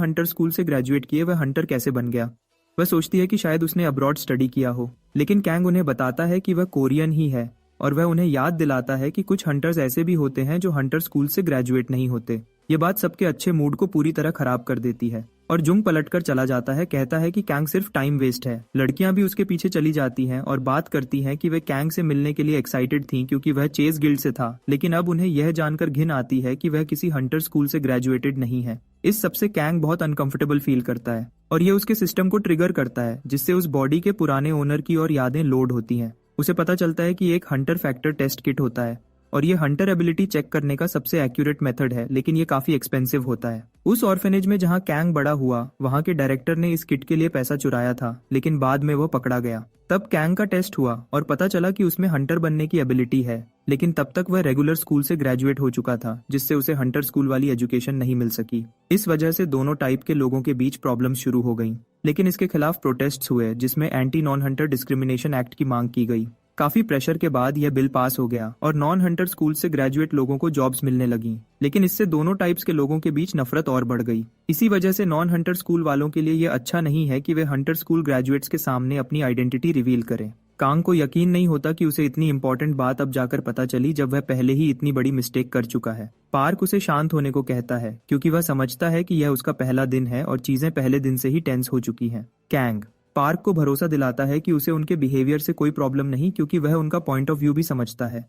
Hunter school से graduate किए वह हंटर कैसे बन गया। वह सोचती है कि शायद उसने अब्रॉड स्टडी किया हो, लेकिन कैंग उन्हें बताता है कि वह कोरियन ही है और वह उन्हें याद दिलाता है कि कुछ हंटर्स ऐसे भी होते हैं जो हंटर स्कूल से ग्रेजुएट नहीं होते। ये बात सबके अच्छे मूड को पूरी तरह खराब कर देती है और जुंग पलटकर चला जाता है, कहता है कि कैंग सिर्फ टाइम वेस्ट है। लड़कियां भी उसके पीछे चली जाती हैं और बात करती हैं कि वे कैंग से मिलने के लिए एक्साइटेड थीं क्योंकि वह चेस गिल्ड से था, लेकिन अब उन्हें यह जानकर घिन आती है कि वह किसी हंटर स्कूल से ग्रेजुएटेड नहीं है। इस सबसे कैंग बहुत अनकंफर्टेबल फील करता है और यह उसके सिस्टम को ट्रिगर करता है, जिससे उस बॉडी के पुराने ओनर की और यादें लोड होती हैं। उसे पता चलता है कि एक हंटर फैक्टर टेस्ट किट होता है और ये हंटर एबिलिटी चेक करने का सबसे एक्यूरेट मेथड है, लेकिन ये काफी एक्सपेंसिव होता है। उस ऑर्फेनेज में जहां कैंग बड़ा हुआ, वहां के डायरेक्टर ने इस किट के लिए पैसा चुराया था, लेकिन बाद में वो पकड़ा गया। तब कैंग का टेस्ट हुआ और पता चला कि उसमें हंटर बनने की एबिलिटी है, लेकिन तब तक वह रेगुलर स्कूल से ग्रेजुएट हो चुका था, जिससे उसे हंटर स्कूल वाली एजुकेशन नहीं मिल सकी। इस वजह से दोनों टाइप के लोगों के बीच प्रॉब्लम शुरू हो गई, लेकिन इसके खिलाफ प्रोटेस्ट्स हुए जिसमें anti non Hunter discrimination act की मांग की गई। काफी प्रेशर के बाद यह बिल पास हो गया और नॉन हंटर स्कूल से ग्रेजुएट लोगों को जॉब्स मिलने लगी, लेकिन इससे दोनों टाइप्स के लोगों के बीच नफरत और बढ़ गई। इसी वजह से नॉन हंटर स्कूल वालों के लिए यह अच्छा नहीं है कि वे हंटर स्कूल ग्रेजुएट्स के सामने अपनी आइडेंटिटी रिवील करें। कांग को यकीन नहीं होता कि उसे इतनी इंपॉर्टेंट बात अब जाकर पता चली जब वह पहले ही इतनी बड़ी मिस्टेक कर चुका है। पार्क उसे शांत होने को कहता है क्योंकि वह समझता है कि यह उसका पहला दिन है और चीजें पहले दिन से ही टेंस हो चुकी हैं। कैंग पार्क को भरोसा दिलाता है कि उसे उनके बिहेवियर से कोई प्रॉब्लम नहीं, क्योंकि वह उनका पॉइंट ऑफ व्यू भी समझता है।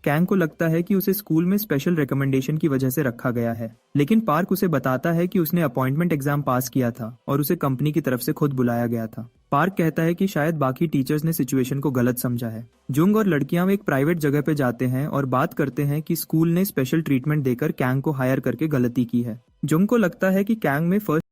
कैंग को लगता है कि उसे स्कूल में स्पेशल रिकमेंडेशन की वजह से रखा गया है, लेकिन पार्क उसे बताता है कि उसने अपॉइंटमेंट एग्जाम पास किया था और उसे कंपनी की तरफ से खुद बुलाया गया था। पार्क कहता है कि शायद बाकी टीचर्स ने सिचुएशन को गलत समझा है। जुंग और लड़कियां एक प्राइवेट जगह पे जाते हैं और बात करते हैं कि स्कूल ने स्पेशल ट्रीटमेंट देकर कैंग को हायर करके गलती की है। जुंग को लगता है कि कैंग में फर्स्ट